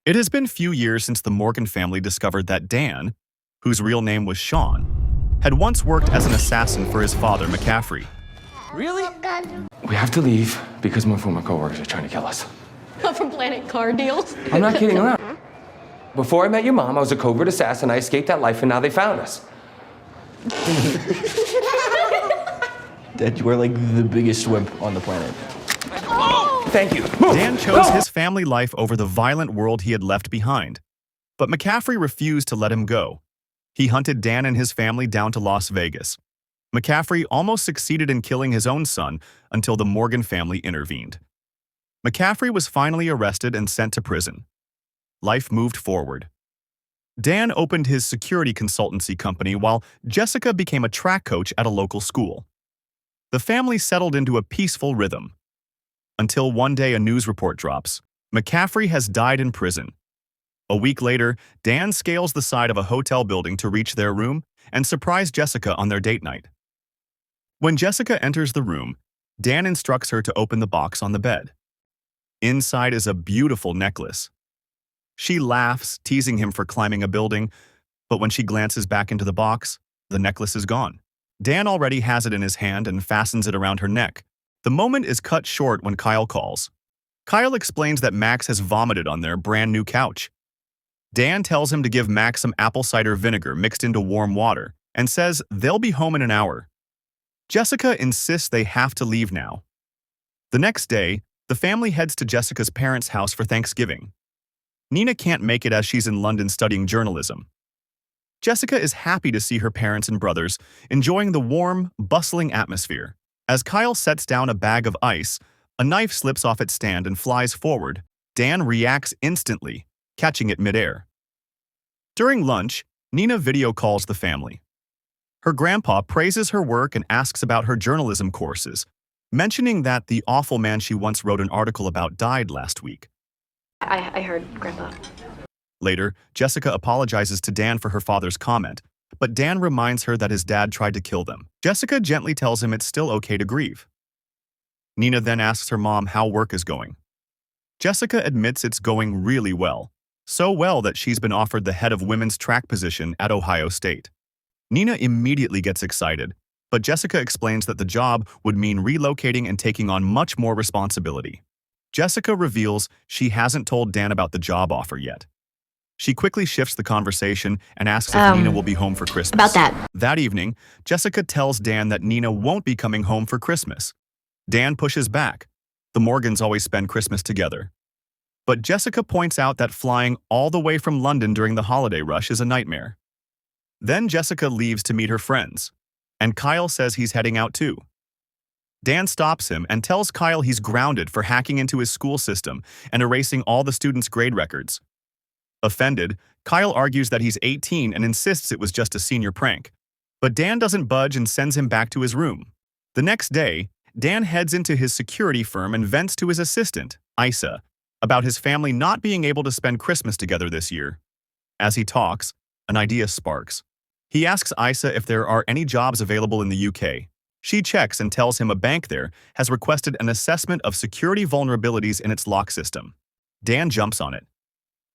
It has been few years since the Morgan family discovered that Dan, whose real name was Sean, had once worked as an assassin for his father, McCaffrey. Really? We have to leave because my former coworkers are trying to kill us. From Planet Car Deals? I'm not kidding around. Before I met your mom, I was a covert assassin. I escaped that life, and now they found us. Dad, you are like the biggest wimp on the planet. Thank you. Dan chose his family life over the violent world he had left behind, but McCaffrey refused to let him go. He hunted Dan and his family down to Las Vegas. McCaffrey almost succeeded in killing his own son until the Morgan family intervened. McCaffrey was finally arrested and sent to prison. Life moved forward. Dan opened his security consultancy company while Jessica became a track coach at a local school. The family settled into a peaceful rhythm. Until one day a news report drops. McCaffrey has died in prison. A week later, Dan scales the side of a hotel building to reach their room and surprise Jessica on their date night. When Jessica enters the room, Dan instructs her to open the box on the bed. Inside is a beautiful necklace. She laughs, teasing him for climbing a building, but when she glances back into the box, the necklace is gone. Dan already has it in his hand and fastens it around her neck. The moment is cut short when Kyle calls. Kyle explains that Max has vomited on their brand new couch. Dan tells him to give Max some apple cider vinegar mixed into warm water and says they'll be home in an hour. Jessica insists they have to leave now. The next day, the family heads to Jessica's parents' house for Thanksgiving. Nina can't make it as she's in London studying journalism. Jessica is happy to see her parents and brothers enjoying the warm, bustling atmosphere. As Kyle sets down a bag of ice, a knife slips off its stand and flies forward. Dan reacts instantly, catching it midair. During lunch, Nina video calls the family. Her grandpa praises her work and asks about her journalism courses, mentioning that the awful man she once wrote an article about died last week. I heard, Grandpa. Later, Jessica apologizes to Dan for her father's comment, but Dan reminds her that his dad tried to kill them. Jessica gently tells him it's still okay to grieve. Nina then asks her mom how work is going. Jessica admits it's going really well, so well that she's been offered the head of women's track position at Ohio State. Nina immediately gets excited, but Jessica explains that the job would mean relocating and taking on much more responsibility. Jessica reveals she hasn't told Dan about the job offer yet. She quickly shifts the conversation and asks if Nina will be home for Christmas. About that. That evening, Jessica tells Dan that Nina won't be coming home for Christmas. Dan pushes back. The Morgans always spend Christmas together. But Jessica points out that flying all the way from London during the holiday rush is a nightmare. Then Jessica leaves to meet her friends, and Kyle says he's heading out too. Dan stops him and tells Kyle he's grounded for hacking into his school system and erasing all the students' grade records. Offended, Kyle argues that he's 18 and insists it was just a senior prank. But Dan doesn't budge and sends him back to his room. The next day, Dan heads into his security firm and vents to his assistant, Isa, about his family not being able to spend Christmas together this year. As he talks, an idea sparks. He asks Isa if there are any jobs available in the UK. She checks and tells him a bank there has requested an assessment of security vulnerabilities in its lock system. Dan jumps on it.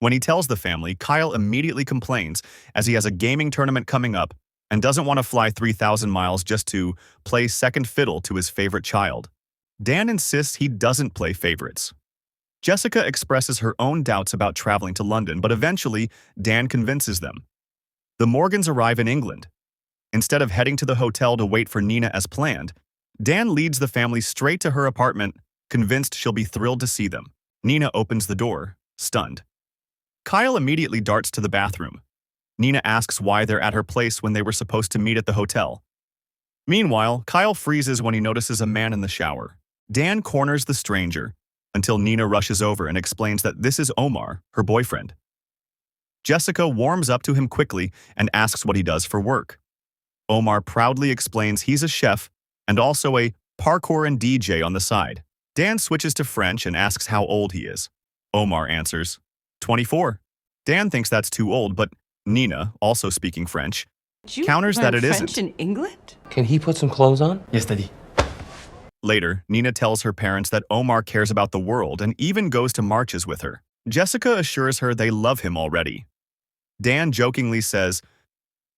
When he tells the family, Kyle immediately complains as he has a gaming tournament coming up and doesn't want to fly 3,000 miles just to play second fiddle to his favorite child. Dan insists he doesn't play favorites. Jessica expresses her own doubts about traveling to London, but eventually, Dan convinces them. The Morgans arrive in England. Instead of heading to the hotel to wait for Nina as planned, Dan leads the family straight to her apartment, convinced she'll be thrilled to see them. Nina opens the door, stunned. Kyle immediately darts to the bathroom. Nina asks why they're at her place when they were supposed to meet at the hotel. Meanwhile, Kyle freezes when he notices a man in the shower. Dan corners the stranger until Nina rushes over and explains that this is Omar, her boyfriend. Jessica warms up to him quickly and asks what he does for work. Omar proudly explains he's a chef and also a parkour and DJ on the side. Dan switches to French and asks how old he is. Omar answers, 24. Dan thinks that's too old, but Nina, also speaking French, counters that it isn't. French in England? Can he put some clothes on? Yes, Daddy. Later, Nina tells her parents that Omar cares about the world and even goes to marches with her. Jessica assures her they love him already. Dan jokingly says,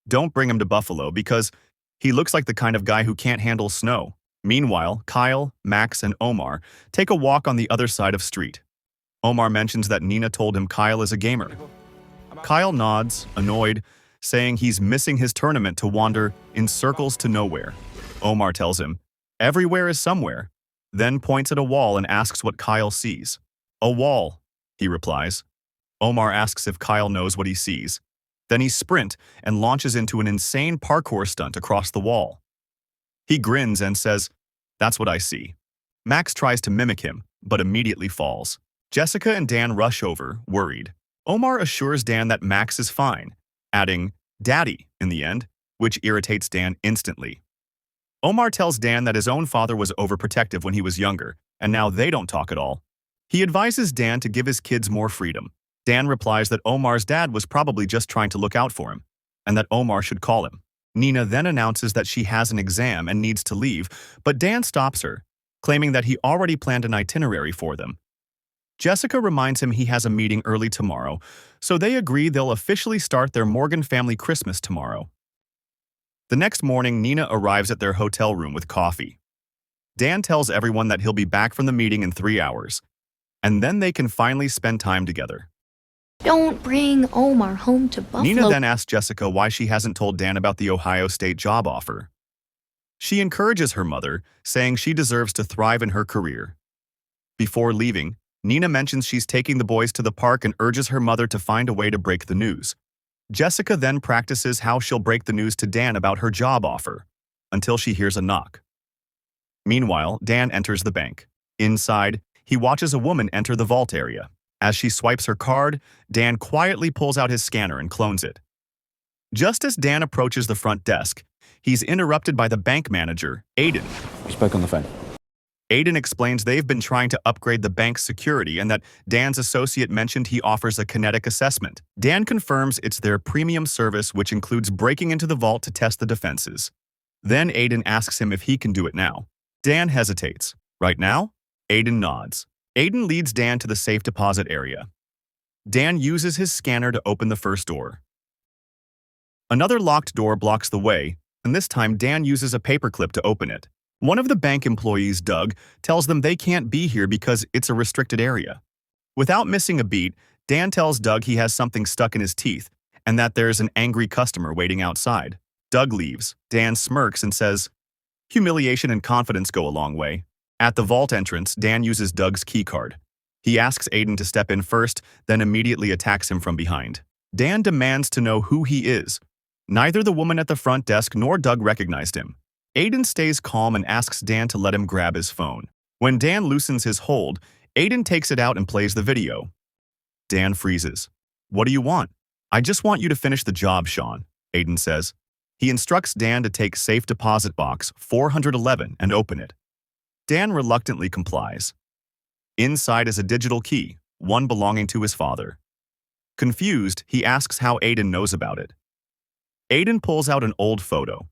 "Don't bring him to Buffalo because he looks like the kind of guy who can't handle snow." Meanwhile, Kyle, Max, and Omar take a walk on the other side of street. Omar mentions that Nina told him Kyle is a gamer. Kyle nods, annoyed, saying he's missing his tournament to wander in circles to nowhere. Omar tells him, "Everywhere is somewhere," then points at a wall and asks what Kyle sees. "A wall," he replies. Omar asks if Kyle knows what he sees. Then he sprints and launches into an insane parkour stunt across the wall. He grins and says, "That's what I see." Max tries to mimic him, but immediately falls. Jessica and Dan rush over, worried. Omar assures Dan that Max is fine, adding, "Daddy," in the end, which irritates Dan instantly. Omar tells Dan that his own father was overprotective when he was younger, and now they don't talk at all. He advises Dan to give his kids more freedom. Dan replies that Omar's dad was probably just trying to look out for him, and that Omar should call him. Nina then announces that she has an exam and needs to leave, but Dan stops her, claiming that he already planned an itinerary for them. Jessica reminds him he has a meeting early tomorrow, so they agree they'll officially start their Morgan family Christmas tomorrow. The next morning, Nina arrives at their hotel room with coffee. Dan tells everyone that he'll be back from the meeting in 3 hours, and then they can finally spend time together. Don't bring Omar home to Buffalo. Nina then asks Jessica why she hasn't told Dan about the Ohio State job offer. She encourages her mother, saying she deserves to thrive in her career. Before leaving, Nina mentions she's taking the boys to the park and urges her mother to find a way to break the news. Jessica then practices how she'll break the news to Dan about her job offer, until she hears a knock. Meanwhile, Dan enters the bank. Inside, he watches a woman enter the vault area. As she swipes her card, Dan quietly pulls out his scanner and clones it. Just as Dan approaches the front desk, he's interrupted by the bank manager, Aiden. We spoke on the phone. Aiden explains they've been trying to upgrade the bank's security and that Dan's associate mentioned he offers a kinetic assessment. Dan confirms it's their premium service, which includes breaking into the vault to test the defenses. Then Aiden asks him if he can do it now. Dan hesitates. Right now? Aiden nods. Aiden leads Dan to the safe deposit area. Dan uses his scanner to open the first door. Another locked door blocks the way, and this time Dan uses a paperclip to open it. One of the bank employees, Doug, tells them they can't be here because it's a restricted area. Without missing a beat, Dan tells Doug he has something stuck in his teeth and that there's an angry customer waiting outside. Doug leaves. Dan smirks and says, "Humiliation and confidence go a long way." At the vault entrance, Dan uses Doug's keycard. He asks Aiden to step in first, then immediately attacks him from behind. Dan demands to know who he is. Neither the woman at the front desk nor Doug recognized him. Aiden stays calm and asks Dan to let him grab his phone. When Dan loosens his hold, Aiden takes it out and plays the video. Dan freezes. "What do you want?" "I just want you to finish the job, Sean," Aiden says. He instructs Dan to take safe deposit box 411 and open it. Dan reluctantly complies. Inside is a digital key, one belonging to his father. Confused, he asks how Aiden knows about it. Aiden pulls out an old photo.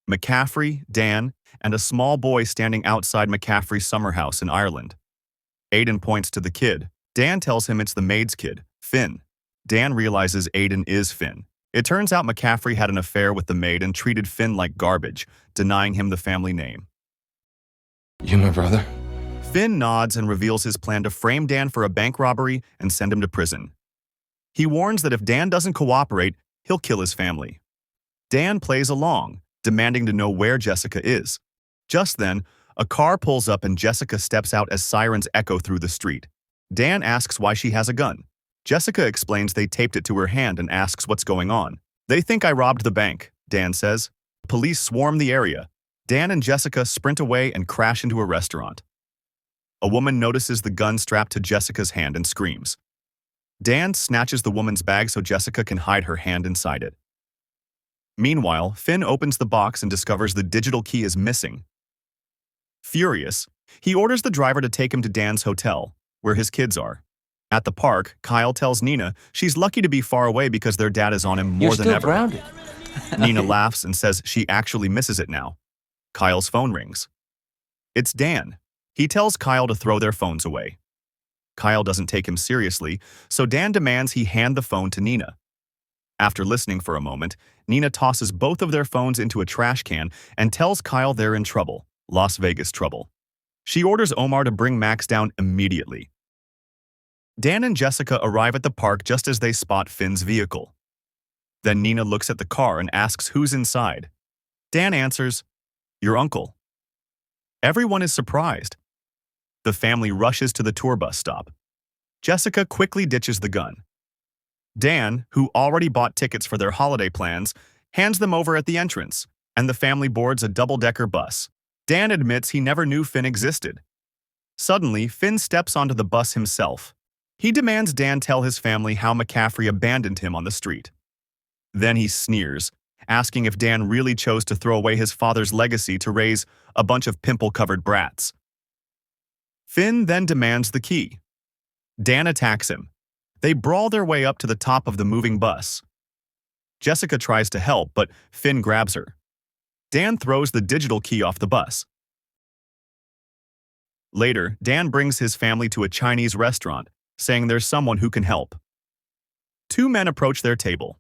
McCaffrey, Dan, and a small boy standing outside McCaffrey's summer house in Ireland. Aiden points to the kid. Dan tells him it's the maid's kid, Finn. Dan realizes Aiden is Finn. It turns out McCaffrey had an affair with the maid and treated Finn like garbage, denying him the family name. You my brother? Finn nods and reveals his plan to frame Dan for a bank robbery and send him to prison. He warns that if Dan doesn't cooperate, he'll kill his family. Dan plays along, demanding to know where Jessica is. Just then, a car pulls up and Jessica steps out as sirens echo through the street. Dan asks why she has a gun. Jessica explains they taped it to her hand and asks what's going on. "They think I robbed the bank," Dan says. Police swarm the area. Dan and Jessica sprint away and crash into a restaurant. A woman notices the gun strapped to Jessica's hand and screams. Dan snatches the woman's bag so Jessica can hide her hand inside it. Meanwhile, Finn opens the box and discovers the digital key is missing. Furious, he orders the driver to take him to Dan's hotel, where his kids are. At the park, Kyle tells Nina she's lucky to be far away because their dad is on him more than ever. You're still grounded. Nina laughs and says she actually misses it now. Kyle's phone rings. It's Dan. He tells Kyle to throw their phones away. Kyle doesn't take him seriously, so Dan demands he hand the phone to Nina. After listening for a moment, Nina tosses both of their phones into a trash can and tells Kyle they're in trouble, Las Vegas trouble. She orders Omar to bring Max down immediately. Dan and Jessica arrive at the park just as they spot Finn's vehicle. Then Nina looks at the car and asks who's inside. Dan answers, "Your uncle." Everyone is surprised. The family rushes to the tour bus stop. Jessica quickly ditches the gun. Dan, who already bought tickets for their holiday plans, hands them over at the entrance, and the family boards a double-decker bus. Dan admits he never knew Finn existed. Suddenly, Finn steps onto the bus himself. He demands Dan tell his family how McCaffrey abandoned him on the street. Then he sneers, asking if Dan really chose to throw away his father's legacy to raise a bunch of pimple-covered brats. Finn then demands the key. Dan attacks him. They brawl their way up to the top of the moving bus. Jessica tries to help, but Finn grabs her. Dan throws the digital key off the bus. Later, Dan brings his family to a Chinese restaurant, saying there's someone who can help. Two men approach their table.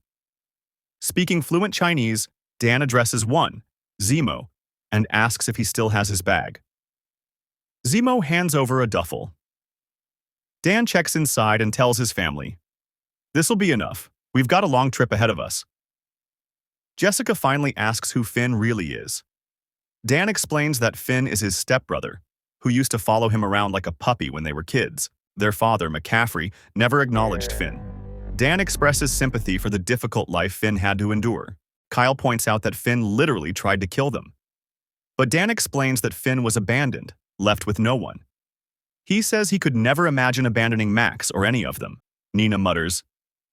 Speaking fluent Chinese, Dan addresses one, Zemo, and asks if he still has his bag. Zemo hands over a duffel. Dan checks inside and tells his family, "This'll be enough. We've got a long trip ahead of us." Jessica finally asks who Finn really is. Dan explains that Finn is his stepbrother, who used to follow him around like a puppy when they were kids. Their father, McCaffrey, never acknowledged Finn. Dan expresses sympathy for the difficult life Finn had to endure. Kyle points out that Finn literally tried to kill them. But Dan explains that Finn was abandoned, left with no one. He says he could never imagine abandoning Max or any of them. Nina mutters,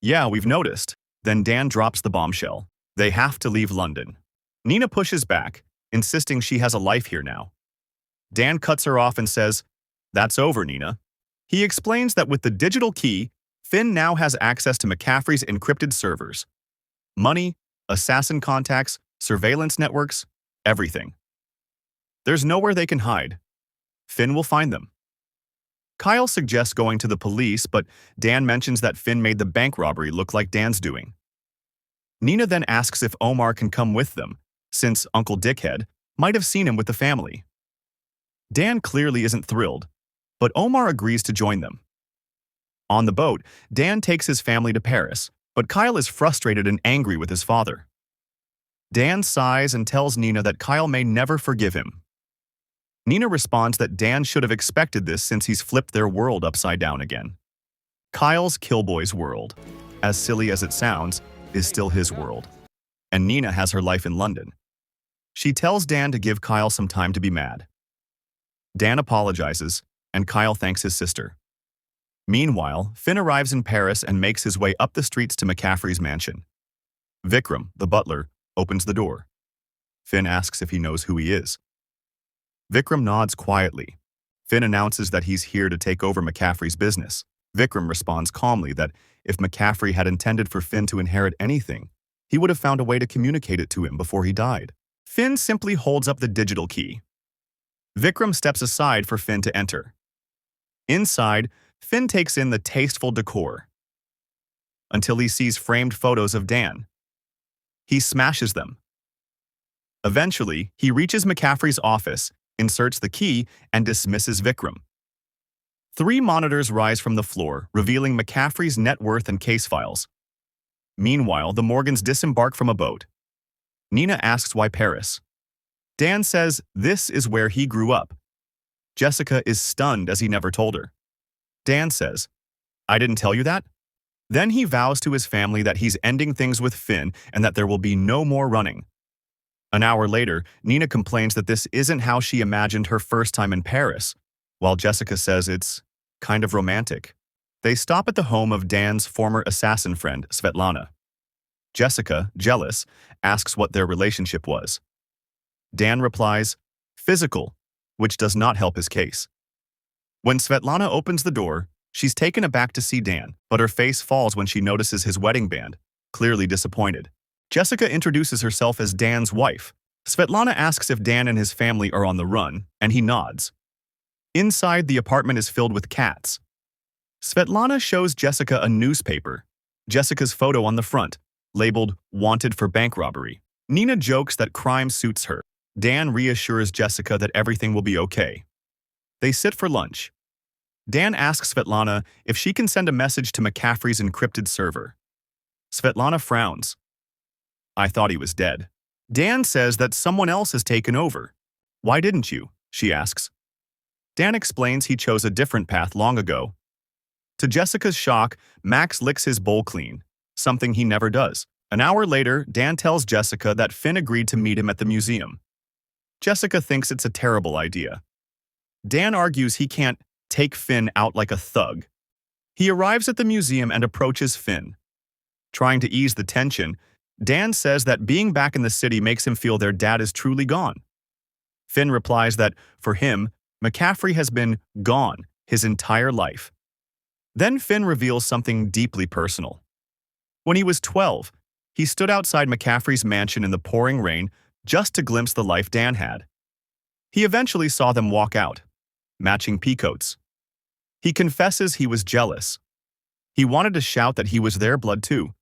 "Yeah, we've noticed." Then Dan drops the bombshell. They have to leave London. Nina pushes back, insisting she has a life here now. Dan cuts her off and says, "That's over, Nina." He explains that with the digital key, Finn now has access to McCaffrey's encrypted servers. Money, assassin contacts, surveillance networks, everything. There's nowhere they can hide. Finn will find them. Kyle suggests going to the police, but Dan mentions that Finn made the bank robbery look like Dan's doing. Nina then asks if Omar can come with them, since Uncle Dickhead might have seen him with the family. Dan clearly isn't thrilled, but Omar agrees to join them. On the boat, Dan takes his family to Paris, but Kyle is frustrated and angry with his father. Dan sighs and tells Nina that Kyle may never forgive him. Nina responds that Dan should have expected this since he's flipped their world upside down again. Kyle's Killboy's world, as silly as it sounds, is still his world. And Nina has her life in London. She tells Dan to give Kyle some time to be mad. Dan apologizes, and Kyle thanks his sister. Meanwhile, Finn arrives in Paris and makes his way up the streets to McCaffrey's mansion. Vikram, the butler, opens the door. Finn asks if he knows who he is. Vikram nods quietly. Finn announces that he's here to take over McCaffrey's business. Vikram responds calmly that if McCaffrey had intended for Finn to inherit anything, he would have found a way to communicate it to him before he died. Finn simply holds up the digital key. Vikram steps aside for Finn to enter. Inside, Finn takes in the tasteful decor until he sees framed photos of Dan. He smashes them. Eventually, he reaches McCaffrey's office, inserts the key, and dismisses Vikram. 3 monitors rise from the floor, revealing McCaffrey's net worth and case files. Meanwhile, the Morgans disembark from a boat. Nina asks why Paris. Dan says this is where he grew up. Jessica is stunned as he never told her. Dan says, "I didn't tell you that?" Then he vows to his family that he's ending things with Finn and that there will be no more running. An hour later, Nina complains that this isn't how she imagined her first time in Paris, while Jessica says it's kind of romantic. They stop at the home of Dan's former assassin friend, Svetlana. Jessica, jealous, asks what their relationship was. Dan replies, "Physical," which does not help his case. When Svetlana opens the door, she's taken aback to see Dan, but her face falls when she notices his wedding band, clearly disappointed. Jessica introduces herself as Dan's wife. Svetlana asks if Dan and his family are on the run, and he nods. Inside, the apartment is filled with cats. Svetlana shows Jessica a newspaper, Jessica's photo on the front, labeled "Wanted for Bank Robbery." Nina jokes that crime suits her. Dan reassures Jessica that everything will be okay. They sit for lunch. Dan asks Svetlana if she can send a message to McCaffrey's encrypted server. Svetlana frowns. "I thought he was dead." Dan says that someone else has taken over. "Why didn't you?" she asks. Dan explains he chose a different path long ago. To Jessica's shock, Max licks his bowl clean, something he never does. An hour later, Dan tells Jessica that Finn agreed to meet him at the museum. Jessica thinks it's a terrible idea. Dan argues he can't take Finn out like a thug. He arrives at the museum and approaches Finn. Trying to ease the tension, Dan says that being back in the city makes him feel their dad is truly gone. Finn replies that, for him, McCaffrey has been gone his entire life. Then Finn reveals something deeply personal. When he was 12, he stood outside McCaffrey's mansion in the pouring rain just to glimpse the life Dan had. He eventually saw them walk out, matching peacoats. He confesses he was jealous. He wanted to shout that he was their blood too.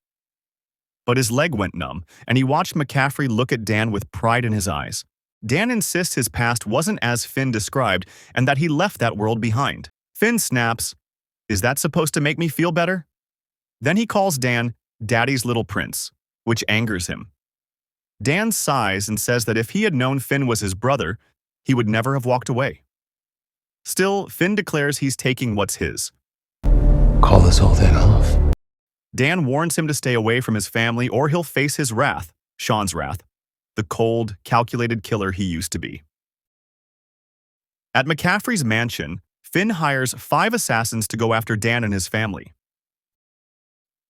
But his leg went numb, and he watched McCaffrey look at Dan with pride in his eyes. Dan insists his past wasn't as Finn described and that he left that world behind. Finn snaps, "Is that supposed to make me feel better?" Then he calls Dan Daddy's little prince, which angers him. Dan sighs and says that if he had known Finn was his brother, he would never have walked away. Still, Finn declares he's taking what's his. Call this whole thing off. Dan warns him to stay away from his family or he'll face his wrath, Sean's wrath, the cold, calculated killer he used to be. At McCaffrey's mansion, Finn hires 5 assassins to go after Dan and his family.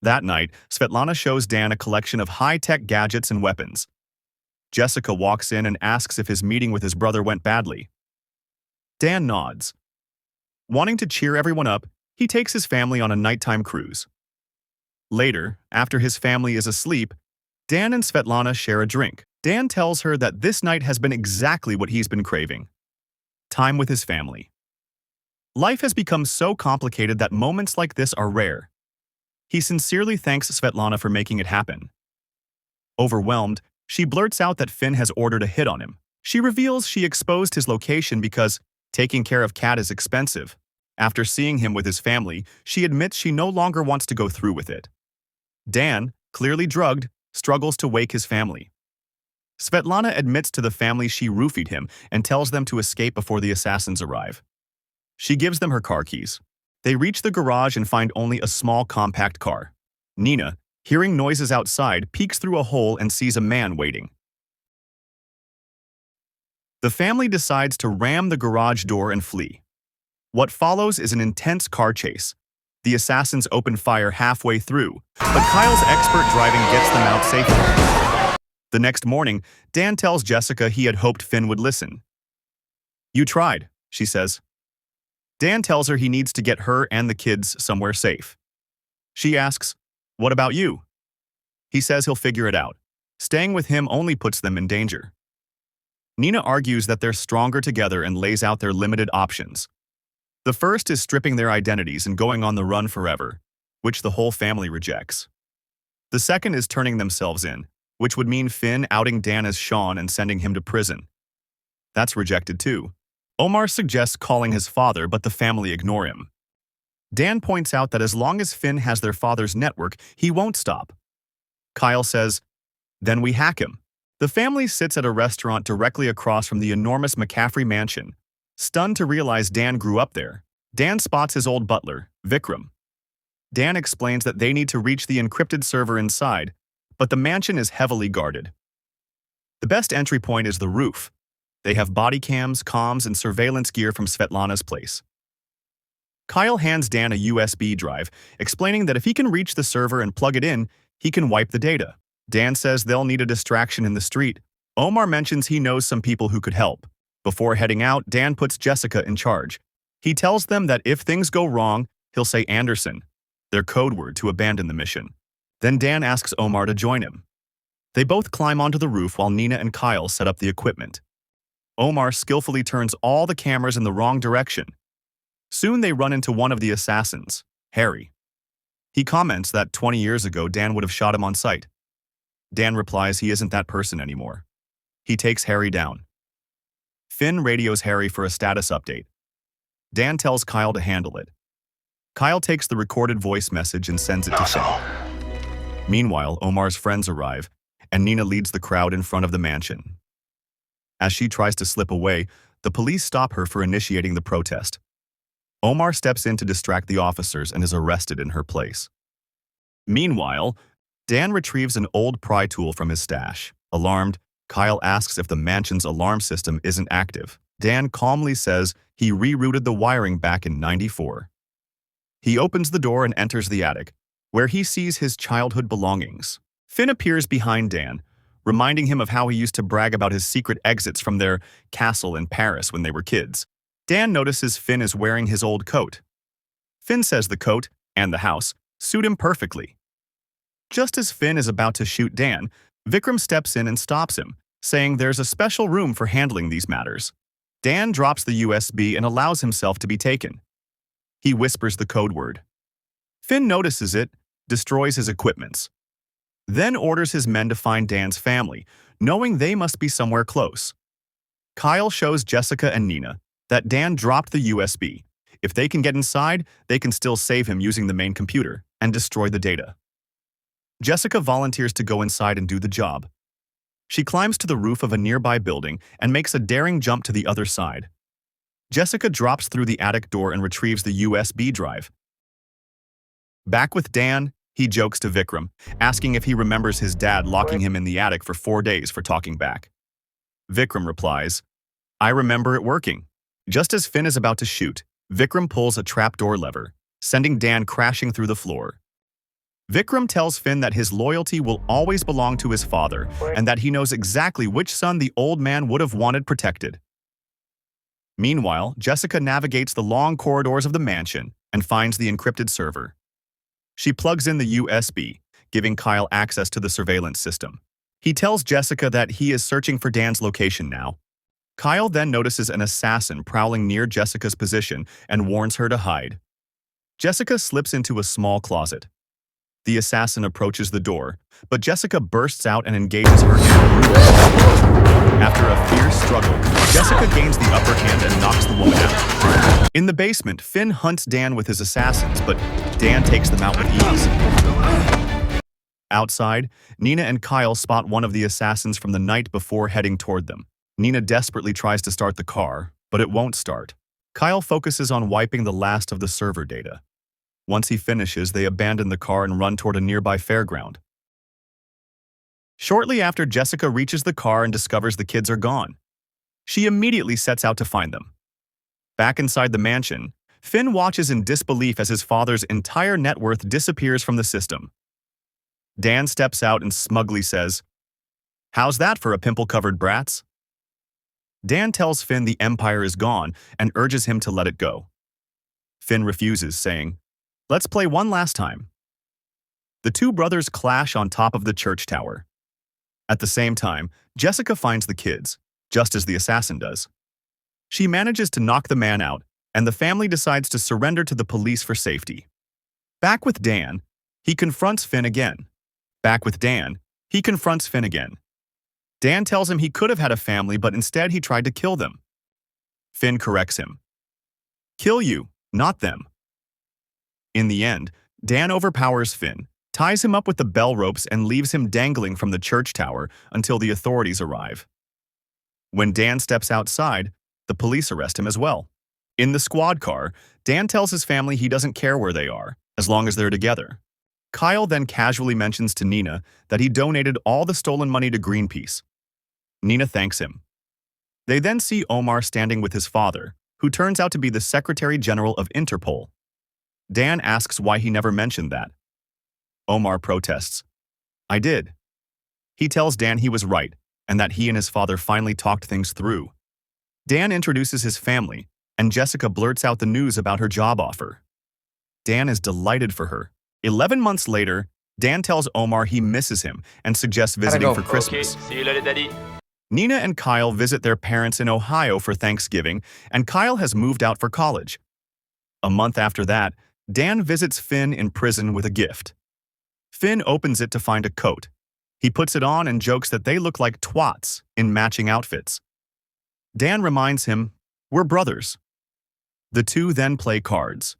That night, Svetlana shows Dan a collection of high-tech gadgets and weapons. Jessica walks in and asks if his meeting with his brother went badly. Dan nods. Wanting to cheer everyone up, he takes his family on a nighttime cruise. Later, after his family is asleep, Dan and Svetlana share a drink. Dan tells her that this night has been exactly what he's been craving: time with his family. Life has become so complicated that moments like this are rare. He sincerely thanks Svetlana for making it happen. Overwhelmed, she blurts out that Finn has ordered a hit on him. She reveals she exposed his location because taking care of Kat is expensive. After seeing him with his family, she admits she no longer wants to go through with it. Dan, clearly drugged, struggles to wake his family. Svetlana admits to the family she roofied him and tells them to escape before the assassins arrive. She gives them her car keys. They reach the garage and find only a small compact car. Nina, hearing noises outside, peeks through a hole and sees a man waiting. The family decides to ram the garage door and flee. What follows is an intense car chase. The assassins open fire halfway through, but Kyle's expert driving gets them out safely. The next morning, Dan tells Jessica he had hoped Finn would listen. "You tried," she says. Dan tells her he needs to get her and the kids somewhere safe. She asks, "What about you?" He says he'll figure it out. Staying with him only puts them in danger. Nina argues that they're stronger together and lays out their limited options. The first is stripping their identities and going on the run forever, which the whole family rejects. The second is turning themselves in, which would mean Finn outing Dan as Sean and sending him to prison. That's rejected too. Omar suggests calling his father, but the family ignore him. Dan points out that as long as Finn has their father's network, he won't stop. Kyle says, "Then we hack him." The family sits at a restaurant directly across from the enormous McCaffrey mansion. Stunned to realize Dan grew up there, Dan spots his old butler, Vikram. Dan explains that they need to reach the encrypted server inside, but the mansion is heavily guarded. The best entry point is the roof. They have body cams, comms, and surveillance gear from Svetlana's place. Kyle hands Dan a USB drive, explaining that if he can reach the server and plug it in, he can wipe the data. Dan says they'll need a distraction in the street. Omar mentions he knows some people who could help. Before heading out, Dan puts Jessica in charge. He tells them that if things go wrong, he'll say Anderson, their code word to abandon the mission. Then Dan asks Omar to join him. They both climb onto the roof while Nina and Kyle set up the equipment. Omar skillfully turns all the cameras in the wrong direction. Soon they run into one of the assassins, Harry. He comments that 20 years ago Dan would have shot him on sight. Dan replies he isn't that person anymore. He takes Harry down. Finn radios Harry for a status update. Dan tells Kyle to handle it. Kyle takes the recorded voice message and sends it to Finn. Meanwhile, Omar's friends arrive, and Nina leads the crowd in front of the mansion. As she tries to slip away, the police stop her for initiating the protest. Omar steps in to distract the officers and is arrested in her place. Meanwhile, Dan retrieves an old pry tool from his stash. Alarmed, Kyle asks if the mansion's alarm system isn't active. Dan calmly says he rerouted the wiring back in '94. He opens the door and enters the attic, where he sees his childhood belongings. Finn appears behind Dan, reminding him of how he used to brag about his secret exits from their castle in Paris when they were kids. Dan notices Finn is wearing his old coat. Finn says the coat, and the house, suit him perfectly. Just as Finn is about to shoot Dan, Vikram steps in and stops him, saying there's a special room for handling these matters. Dan drops the USB and allows himself to be taken. He whispers the code word. Finn notices it, destroys his equipments, then orders his men to find Dan's family, knowing they must be somewhere close. Kyle shows Jessica and Nina that Dan dropped the USB. If they can get inside, they can still save him using the main computer and destroy the data. Jessica volunteers to go inside and do the job. She climbs to the roof of a nearby building and makes a daring jump to the other side. Jessica drops through the attic door and retrieves the USB drive. Back with Dan, he jokes to Vikram, asking if he remembers his dad locking him in the attic for 4 days for talking back. Vikram replies, "I remember it working." Just as Finn is about to shoot, Vikram pulls a trapdoor lever, sending Dan crashing through the floor. Vikram tells Finn that his loyalty will always belong to his father and that he knows exactly which son the old man would have wanted protected. Meanwhile, Jessica navigates the long corridors of the mansion and finds the encrypted server. She plugs in the USB, giving Kyle access to the surveillance system. He tells Jessica that he is searching for Dan's location now. Kyle then notices an assassin prowling near Jessica's position and warns her to hide. Jessica slips into a small closet. The assassin approaches the door, but Jessica bursts out and engages her. After a fierce struggle, Jessica gains the upper hand and knocks the woman out. In the basement, Finn hunts Dan with his assassins, but Dan takes them out with ease. Outside, Nina and Kyle spot one of the assassins from the night before heading toward them. Nina desperately tries to start the car, but it won't start. Kyle focuses on wiping the last of the server data. Once he finishes, they abandon the car and run toward a nearby fairground. Shortly after, Jessica reaches the car and discovers the kids are gone. She immediately sets out to find them. Back inside the mansion, Finn watches in disbelief as his father's entire net worth disappears from the system. Dan steps out and smugly says, "How's that for a pimple-covered brats?" Dan tells Finn the Empire is gone and urges him to let it go. Finn refuses, saying, "Let's play one last time." The two brothers clash on top of the church tower. At the same time, Jessica finds the kids, just as the assassin does. She manages to knock the man out, and the family decides to surrender to the police for safety. Back with Dan, he confronts Finn again. Back with Dan, he confronts Finn again. Dan tells him he could have had a family, but instead he tried to kill them. Finn corrects him. "Kill you, not them." In the end, Dan overpowers Finn, ties him up with the bell ropes and leaves him dangling from the church tower until the authorities arrive. When Dan steps outside, the police arrest him as well. In the squad car, Dan tells his family he doesn't care where they are, as long as they're together. Kyle then casually mentions to Nina that he donated all the stolen money to Greenpeace. Nina thanks him. They then see Omar standing with his father, who turns out to be the Secretary General of Interpol. Dan asks why he never mentioned that. Omar protests. "I did." He tells Dan he was right, and that he and his father finally talked things through. Dan introduces his family, and Jessica blurts out the news about her job offer. Dan is delighted for her. 11 months later, Dan tells Omar he misses him and suggests visiting for Christmas. Okay, see you later, Daddy. Nina and Kyle visit their parents in Ohio for Thanksgiving, and Kyle has moved out for college. A month after that, Dan visits Finn in prison with a gift. Finn opens it to find a coat. He puts it on and jokes that they look like twats in matching outfits. Dan reminds him, "We're brothers." The two then play cards.